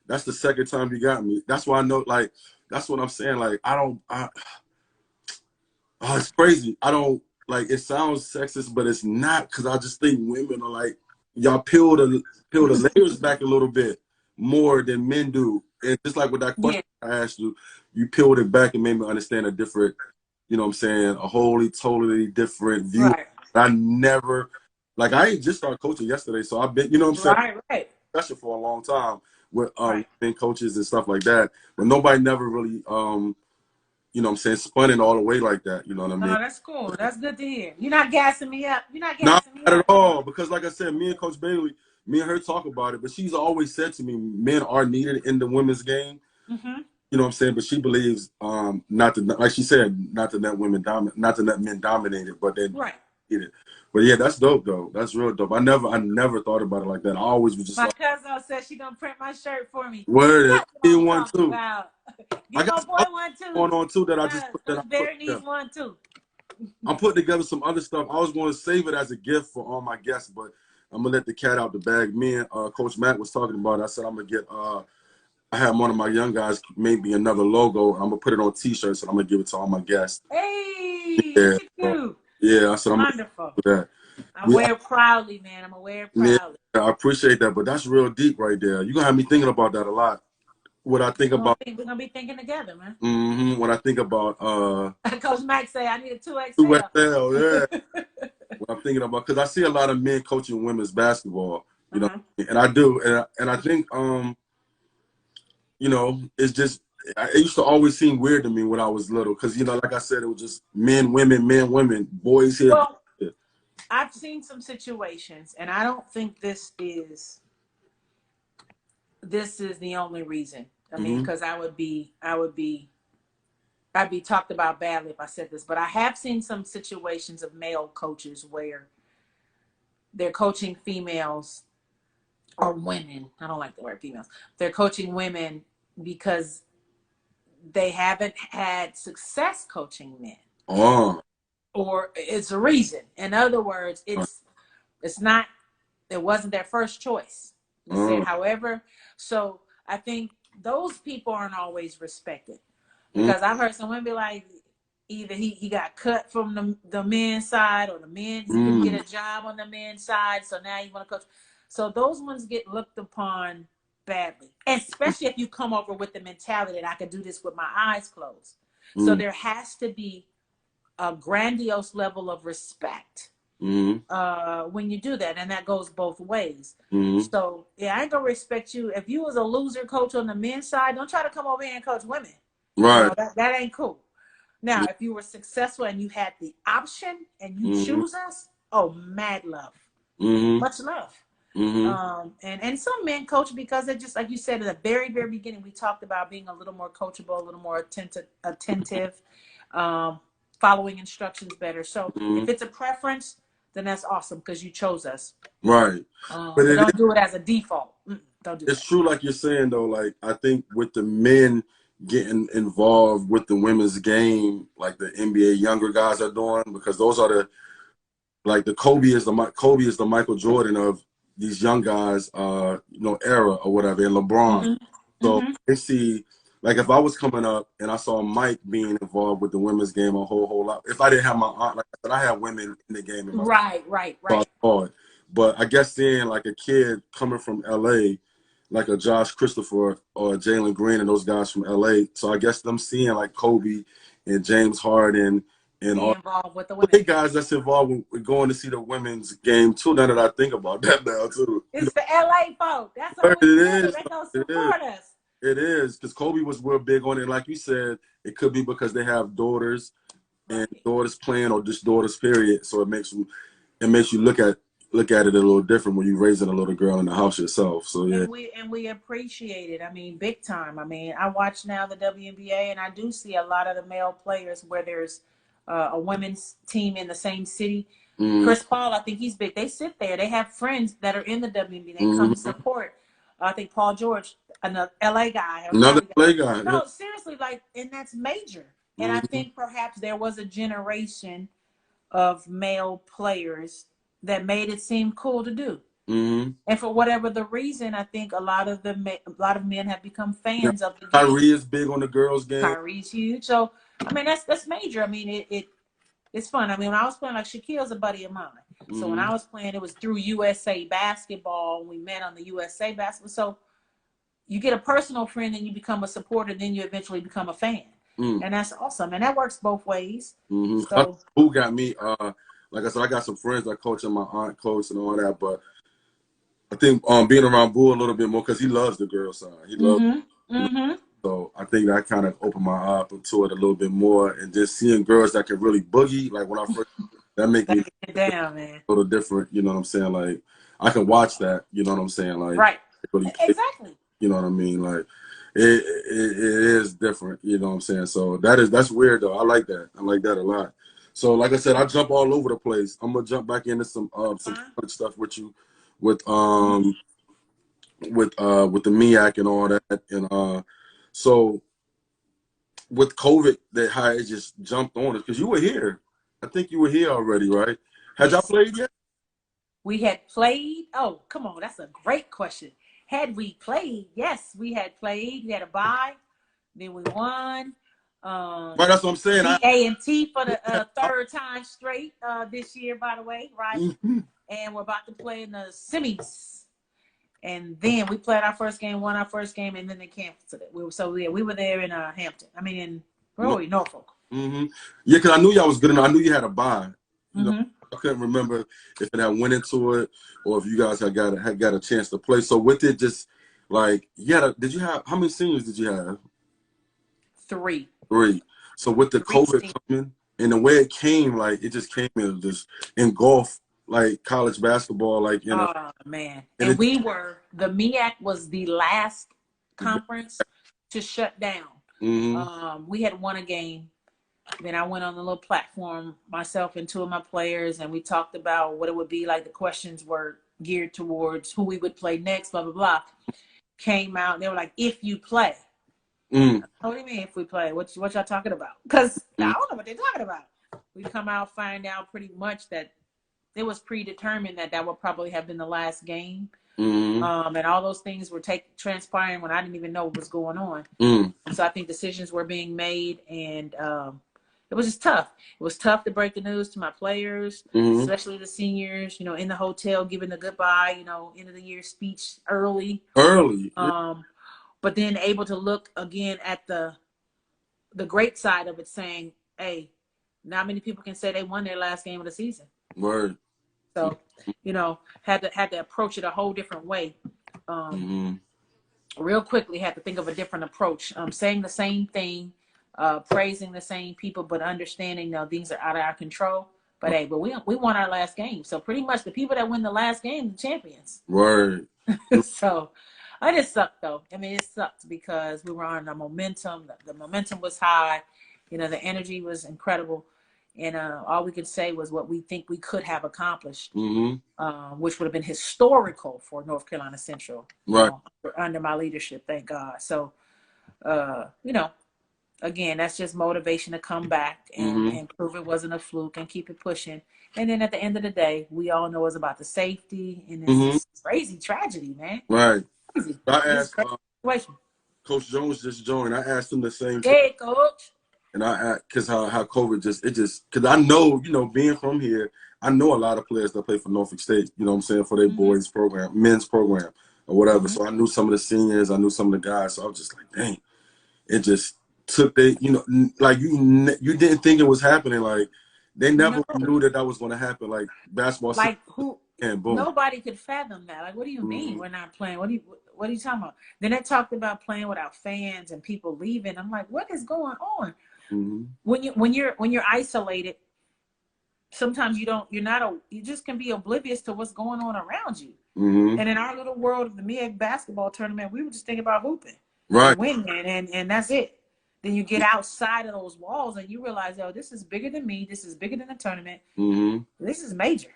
That's the second time you got me. That's why I know. Like that's what I'm saying. Like oh, it's crazy. I don't like. It sounds sexist, but it's not because I just think women are like y'all peel the layers back a little bit more than men do. And just like with that question I asked you, you peeled it back and made me understand a different, you know what I'm saying, a wholly, totally different view. Right. I never, like, I ain't just started coaching yesterday, so I've been, you know what I'm saying, right. Especially for a long time with men coaches and stuff like that. But nobody never really, you know what I'm saying, spun it all the way like that. You know what I mean? No, that's cool. That's good to hear. You're not gassing me up. You're not gassing me up. Not at all. Because like I said, me and Coach Bailey, me and her talk about it, but she's always said to me, men are needed in the women's game. Mm-hmm. You know what I'm saying? But she believes not to, like she said, not to let men dominate it, but then need it. But yeah, that's dope though. That's real dope. I never thought about it like that. I always was just my cousin said she gonna print my shirt for me. Word, one too. I got my boy one too. Going on too that I just put that. Barry needs one too. I'm putting together some other stuff. I was going to save it as a gift for all my guests, but I'm gonna let the cat out the bag. Me and Coach Matt was talking about it. I said I'm gonna get. I have one of my young guys maybe another logo. I'm gonna put it on T-shirts and I'm gonna give it to all my guests. Hey, look at you. Yeah, I said I'm wonderful. That. I wear it proudly, man. I'm gonna wear it proudly. Yeah, I appreciate that, but that's real deep right there. You're gonna have me thinking about that a lot. What I think about. We're gonna be thinking together, man. Mm-hmm. When I think about Coach Mike say I need a 2XL. 2XL, yeah. What I'm thinking about, because I see a lot of men coaching women's basketball, you know, and I do, and I think you know, it's just it used to always seem weird to me when I was little, because you know, like I said, it was just men, women, boys here. Well, I've seen some situations, and I don't think this is the only reason. I mean, because I'd be talked about badly if I said this, but I have seen some situations of male coaches where they're coaching females or women. I don't like the word females. They're coaching women because they haven't had success coaching men. Oh. Or it's a reason. In other words, it wasn't their first choice. You said, however, so I think those people aren't always respected, because I've heard someone be like, either he got cut from the men's side, or the men he didn't get a job on the men's side, so now you want to coach. So those ones get looked upon badly, especially if you come over with the mentality that I could do this with my eyes closed. So there has to be a grandiose level of respect when you do that, and that goes both ways. So yeah, I ain't gonna respect you if you was a loser coach on the men's side. Don't try to come over here and coach women. Right. You know, that ain't cool. Now, if you were successful and you had the option and you choose us, mad love, much love. And some men coach because they're just, like you said in the very, very beginning, we talked about being a little more coachable, a little more attentive, following instructions better. So if it's a preference, then that's awesome because you chose us. Right. But don't do it as a default. Don't do it. It's true, like you're saying though. Like I think with the men getting involved with the women's game, like the NBA younger guys are doing, because those are the Kobe is the Michael Jordan of these young guys, you know, era or whatever, and LeBron. So they see, like if I was coming up and I saw Mike being involved with the women's game a whole lot. If I didn't have my aunt, like I said, I had women in the game. Right. But I guess seeing like a kid coming from LA, like a Josh Christopher or Jalen Green and those guys from LA. So I guess them seeing like Kobe and James Harden and all involved with the women. Guys that's involved with going to see the women's game too. Now that I think about that now too. It's the LA folk. That's what we do. They go support us. It is, because Kobe was real big on it. Like you said, it could be because they have daughters and daughters playing, or just daughters period. So it makes you look at it a little different when you're raising a little girl in the house yourself. So yeah. And we appreciate it. I mean, big time. I mean, I watch now the WNBA, and I do see a lot of the male players where there's a women's team in the same city. Chris Paul, I think he's big. They sit there. They have friends that are in the WNBA. They come support. I think Paul George, another LA guy. Another LA guy. No, seriously, like, and that's major. And I think perhaps there was a generation of male players that made it seem cool to do. And for whatever the reason, I think a lot of men have become fans of the game. Kyrie is big on the girls' game. Kyrie's huge. So I mean, that's major. I mean, it's fun. I mean, when I was playing, like, Shaquille's a buddy of mine. So when I was playing, it was through USA Basketball. We met on the USA Basketball. So you get a personal friend, and you become a supporter, then you eventually become a fan. And that's awesome. And that works both ways. So who got me? Like I said, I got some friends that coach and my aunt coach and all that, but I think being around Boo a little bit more because he loves the girl side. He loves so I think that kind of opened my eye up to it a little bit more, and just seeing girls that can really boogie. Like when I first, that make me down, man. A little different. You know what I'm saying? Like I can watch that. You know what I'm saying? Like right, really, exactly. You know what I mean? Like it is different. You know what I'm saying? So that's weird though. I like that. I like that a lot. So like I said, I jump all over the place. I'm gonna jump back into some stuff with you, with the MEAC and all that, and so with COVID, that how it just jumped on us because you were here. I think you were here already, right? Had y'all played yet? We had played. Oh, come on, that's a great question. Had we played? Yes, we had played. We had a bye. Then we won. Right, that's what I'm saying. A&T for the third time straight this year, by the way, right? And we're about to play in the semis. And then we played our first game, won our first game, and then they canceled it. We were there in Hampton. I mean, in Norfolk. Yeah, because I knew y'all was good enough. I knew you had a bye. You know, I couldn't remember if it had went into it or if you guys had got a chance to play. So with it, just like did you have how many seniors did you have? 3. So with the COVID coming and the way it came, like it just came in just engulf like college basketball, like you know. Oh man! And the MEAC was the last conference to shut down. We had won a game. Then I went on the little platform, myself and 2 of my players, and we talked about what it would be like. The questions were geared towards who we would play next, blah, blah, blah. Came out, and they were like, if you play. What do you mean if we play? What y'all talking about? Because I don't know what they're talking about. We come out, find out pretty much that it was predetermined that would probably have been the last game. And all those things were transpiring when I didn't even know what was going on. And so I think decisions were being made, and it was just tough. It was tough to break the news to my players, especially the seniors, you know, in the hotel, giving the goodbye, you know, end of the year speech early. But then able to look again at the great side of it, saying, hey, not many people can say they won their last game of the season. Word. So, you know, had to approach it a whole different way. Real quickly, had to think of a different approach. Saying the same thing, praising the same people, but understanding things are out of our control. But hey, we won our last game. So pretty much the people that win the last game are the champions. Word. So it just sucked though. I mean, it sucked because we were on the momentum. The momentum was high. You know, the energy was incredible. And all we could say was what we think we could have accomplished, which would have been historical for North Carolina Central, under my leadership, thank God. So, you know, again, that's just motivation to come back and prove it wasn't a fluke and keep it pushing. And then at the end of the day, we all know it's about the safety and it's crazy tragedy, man. Right. Crazy. I asked Coach Jones just joined. I asked him the same thing. Hey, Coach. And because how COVID because I know, you know, being from here, I know a lot of players that play for Norfolk State, you know what I'm saying, for their boys program, men's program or whatever. So I knew some of the seniors, I knew some of the guys. So I was just like, dang, it just took you know, like you didn't think it was happening. Like they never knew that was going to happen. Like basketball. Like who? And boom. Nobody could fathom that. Like, what do you mean we're not playing? What are you talking about? Then they talked about playing without fans and people leaving. I'm like, what is going on? When you're isolated, sometimes you just can be oblivious to what's going on around you. And in our little world of the MEAC basketball tournament, we were just thinking about hooping, right, winning, and that's it. Then you get outside of those walls and you realize, oh, this is bigger than me. This is bigger than the tournament. This is major.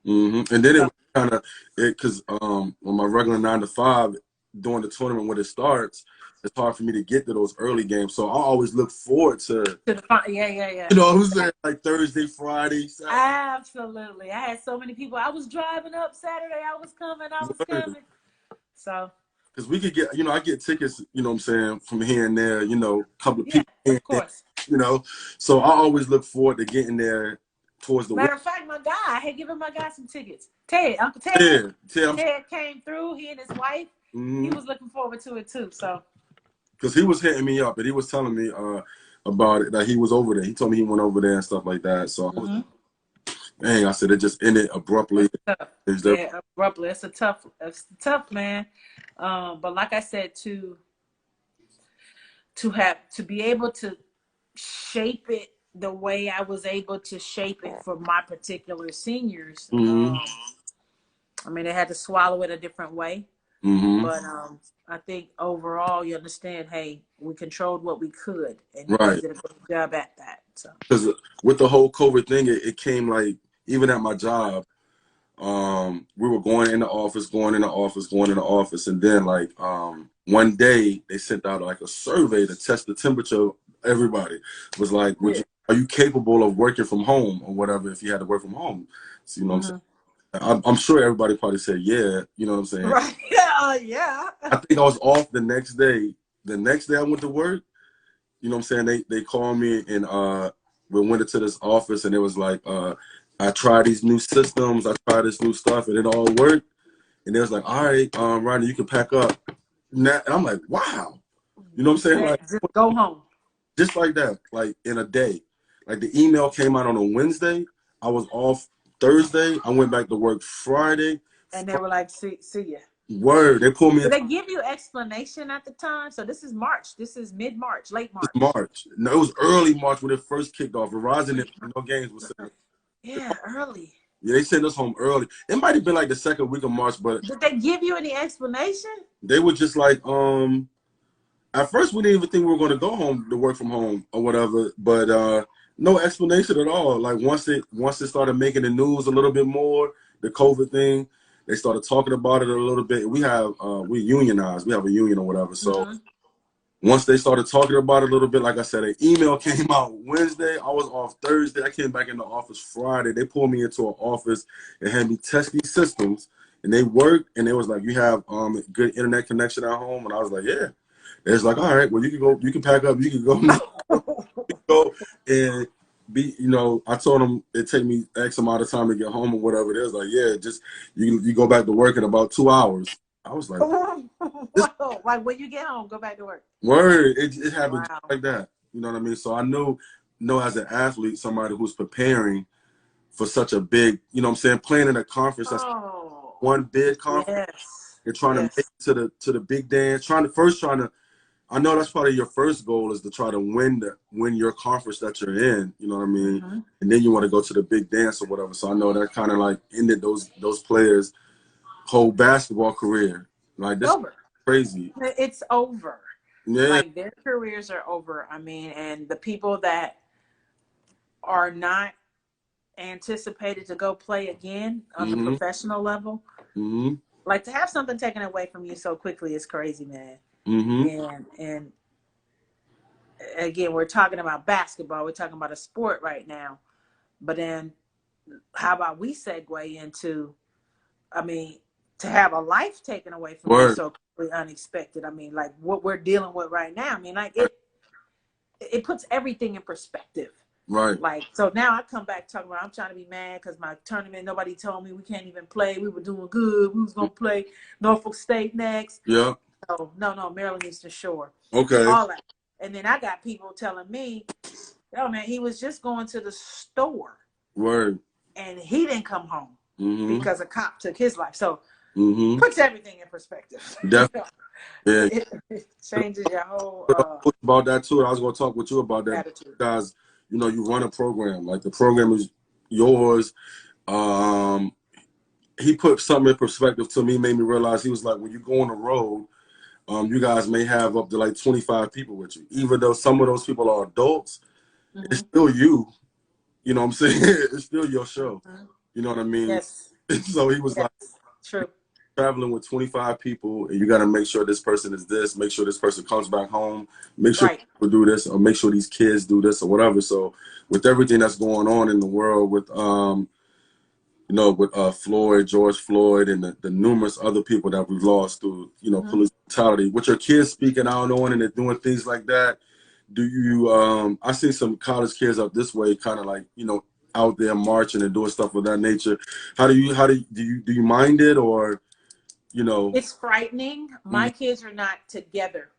And then it kind of because on my regular 9 to 5, during the tournament when it starts, it's hard for me to get to those early games. So I always look forward to the yeah. You know what I'm saying? Like Thursday, Friday, Saturday. Absolutely. I had so many people. I was driving up Saturday. I was coming. So. Because we could get, you know, I get tickets, you know what I'm saying, from here and there, you know, a couple of people. Of course. You know, so I always look forward to getting there towards the Matter of fact, my guy, I had given my guy some tickets. Uncle Ted. Ted came through. He and his wife. He was looking forward to it too. So. Because he was hitting me up and he was telling me about it, that he was over there. He told me he went over there and stuff like that. So I was, dang, I said it just ended abruptly. Abruptly. It's tough, man. But like I said, to be able to shape it the way I was able to shape it for my particular seniors. I mean, they had to swallow it a different way. But I think overall, you understand, hey, we controlled what we could, and you did a good job at that. So, because with the whole COVID thing, it came like, even at my job, we were going in the office, and then like one day they sent out like a survey to test the temperature of everybody. It was like, are you capable of working from home or whatever if you had to work from home? So, you know what I'm saying? I'm sure everybody probably said, yeah, you know what I'm saying? Right. Yeah. I think I was off the next day. The next day I went to work, you know what I'm saying? They called me and we went into this office and it was like, I tried these new systems, I tried this new stuff and it all worked. And they was like, all right, Rodney, you can pack up. And I'm like, wow. You know what I'm saying? Like, just go home. Just like that, like in a day. Like the email came out on a Wednesday. I was off Thursday. I went back to work Friday. And they were like, see ya. Word. They pulled me. Did they give you explanation at the time? So this is March. This is mid-March, late March. It's March. No, it was early March when it first kicked off. Verizon, no games was set. Yeah, early. Yeah, they sent us home early. It might have been like the second week of March, but did they give you any explanation? They were just like, at first we didn't even think we were going to go home to work from home or whatever, but no explanation at all. Like once it started making the news a little bit more, the COVID thing, they started talking about it a little bit. We unionized. We have a union or whatever. So once they started talking about it a little bit, like I said, an email came out Wednesday. I was off Thursday. I came back in the office Friday. They pulled me into an office and had me test these systems, and they worked. And they was like, "You have good internet connection at home?" And I was like, "Yeah." They was like, "All right, well, you can go. You can pack up. You can go." And be, you know, I told them it take me X amount of time to get home or whatever it is. Like, yeah, just you go back to work in about 2 hours. I was like, like when you get home, go back to work. Word, it happened like that. You know what I mean? So I know as an athlete, somebody who's preparing for such a big, you know what I'm saying, playing in a conference that's one big conference. Yes. You're trying to make it to the big dance. I know that's probably your first goal is to try to win your conference that you're in, you know what I mean? And then you want to go to the big dance or whatever. So I know that kind of like ended those players' whole basketball career. Like that's crazy. It's over. Yeah. Like their careers are over. I mean, and the people that are not anticipated to go play again on the professional level, like to have something taken away from you so quickly is crazy, man. And again, we're talking about basketball. We're talking about a sport right now. But then how about we segue into, I mean, to have a life taken away from you so quickly, unexpected. I mean, like what we're dealing with right now. I mean, like it puts everything in perspective. Right. Like, so now I come back talking about I'm trying to be mad because my tournament, nobody told me we can't even play. We were doing good. We was going to play Norfolk State next. Yeah. Oh, no, Maryland Eastern Shore. Okay. All that. And then I got people telling me, oh, man, he was just going to the store. Word. And he didn't come home because a cop took his life. So puts everything in perspective. Definitely. Yeah. It changes your whole about that too. I was going to talk with you about that. Attitude. Guys, you know, you run a program. Like the program is yours. He put something in perspective to me, made me realize he was like, when you go on the road, you guys may have up to like 25 people with you. Even though some of those people are adults, it's still you. You know what I'm saying? It's still your show. You know what I mean? Yes. So he was like, true. traveling with 25 people and you got to make sure this person is this, make sure this person comes back home, make sure people do this, or make sure these kids do this or whatever. So with everything that's going on in the world with, you know, with George Floyd, and the numerous other people that we've lost through, you know, police brutality, with your kids speaking out on and they're doing things like that, do you, I see some college kids up this way kind of like, you know, out there marching and doing stuff of that nature. Do you mind it, or, you know? It's frightening. My kids are not together.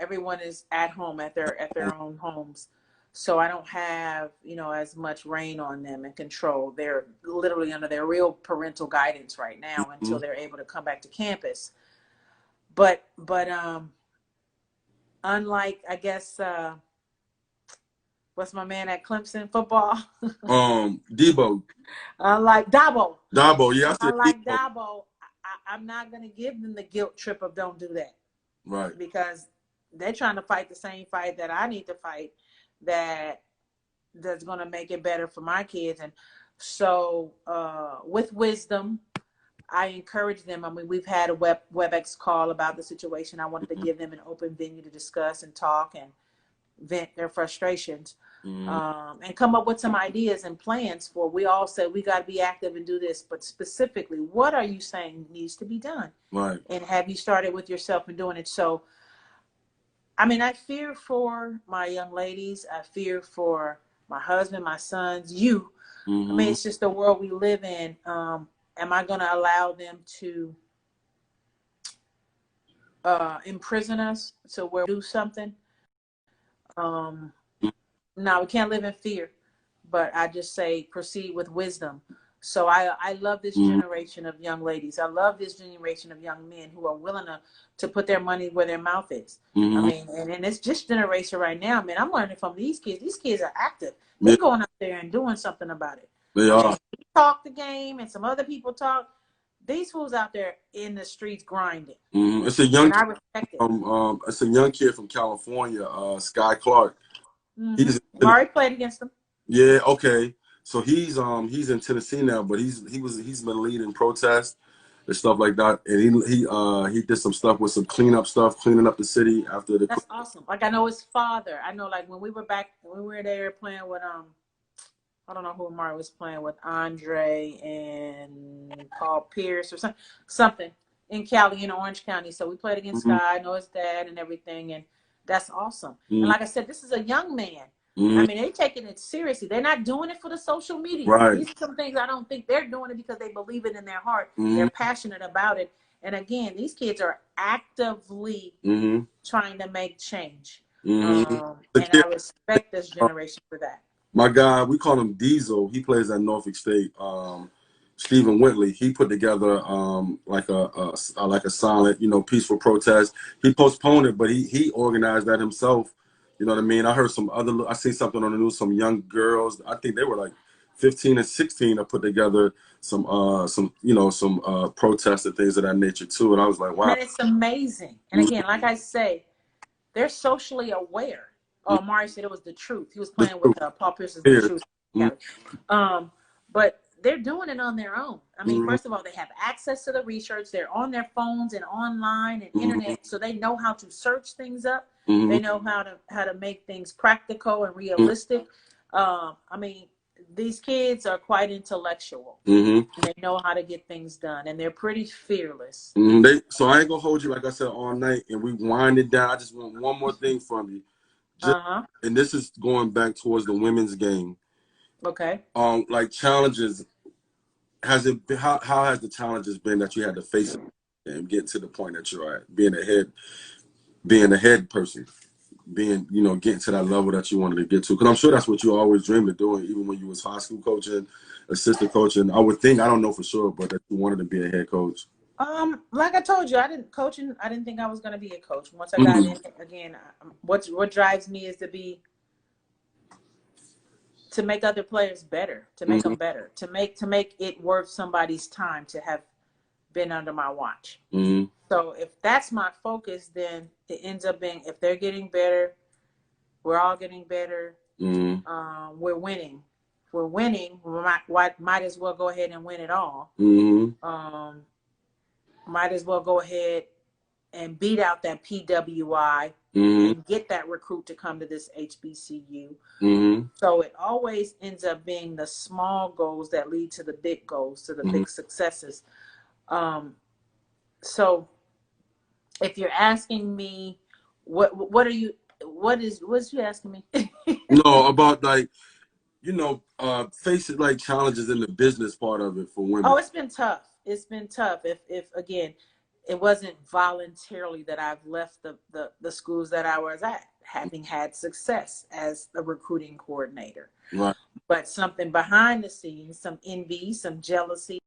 Everyone is at home at their own homes. So I don't have, you know, as much reign on them and control. They're literally under their real parental guidance right now until they're able to come back to campus. But unlike, I guess, what's my man at Clemson football? Debo. Like Dabo. Dabo, yeah. I like Dabo. I'm not going to give them the guilt trip of don't do that. Right. Because they're trying to fight the same fight that I need to fight, that's going to make it better for my kids. And so with wisdom, I encourage them. I mean, we've had a WebEx call about the situation. I wanted to give them an open venue to discuss and talk and vent their frustrations, and come up with some ideas and plans for, we all said we got to be active and do this, but specifically, what are you saying needs to be done? Right. And have you started with yourself and doing it? So, I mean, I fear for my young ladies. I fear for my husband, my sons, you. I mean, it's just the world we live in. Am I going to allow them to imprison us so we'll do something? No, we can't live in fear, but I just say proceed with wisdom. So I love this generation of young ladies. I love this generation of young men who are willing to put their money where their mouth is. I mean, and it's just generation right now, man. I'm learning from these kids. These kids are active. They're going out there and doing something about it. They are. We talk the game and some other people talk. These fools out there in the streets grinding. It's a young I respect it. It's a young kid from California, Sky Clark. He's already played against them. Yeah, okay. So he's in Tennessee now, but he's been leading protests and stuff like that. And he did some stuff with some cleaning up the city after the. That's awesome. Like, I know his father. I know, like, when we were there playing with I don't know who Amari was playing with, Andre and Paul Pierce or something in Cali, in Orange County. So we played against Sky. I know his dad and everything, and that's awesome. And like I said, this is a young man. I mean, they're taking it seriously. They're not doing it for the social media. Right. These are some things I don't think they're doing it because they believe it in their heart. They're passionate about it. And again, these kids are actively trying to make change. And I respect this generation for that. My guy, we call him Diesel. He plays at Norfolk State. Stephen Whitley. He put together like a silent, you know, peaceful protest. He postponed it, but he organized that himself. You know what I mean? I heard I seen something on the news, some young girls, I think they were like 15 and 16, that put together some protests and things of that nature too. And I was like, wow. Man, it's amazing. And again, like I say, they're socially aware. Oh, Mari said it was The Truth. He was playing with Paul Pierce's The Truth. But they're doing it on their own. I mean, first of all, they have access to the research. They're on their phones and online and internet, so they know how to search things up. They know how to make things practical and realistic. I mean, these kids are quite intellectual. They know how to get things done, and they're pretty fearless. So I ain't gonna hold you, like I said, all night, and we wind it down. I just want one more thing from you. And this is going back towards the women's game. Okay. Like challenges, how has the challenges been that you had to face it and get to the point that you're at, being a head person, getting to that level that you wanted to get to? Because I'm sure that's what you always dreamed of doing, even when you was high school coaching, assistant coaching. I would think, I don't know for sure, but that you wanted to be a head coach. Like I told you, I didn't think I was going to be a coach. Once I got in, again, what drives me is to make other players better, to make them better, to make it worth somebody's time to have been under my watch. So if that's my focus, then it ends up being, if they're getting better, we're all getting better. We're winning. If we're winning, we might as well go ahead and win it all. might as well go ahead and beat out that PWI and get that recruit to come to this HBCU. So it always ends up being the small goals that lead to the big goals, to the big successes. So if you're asking me, what's you asking me? No, about like, facing like challenges in the business part of it for women. Oh, it's been tough. It's been tough. If again, it wasn't voluntarily that I've left the schools that I was at, having had success as a recruiting coordinator. Right. But something behind the scenes, some envy, some jealousy,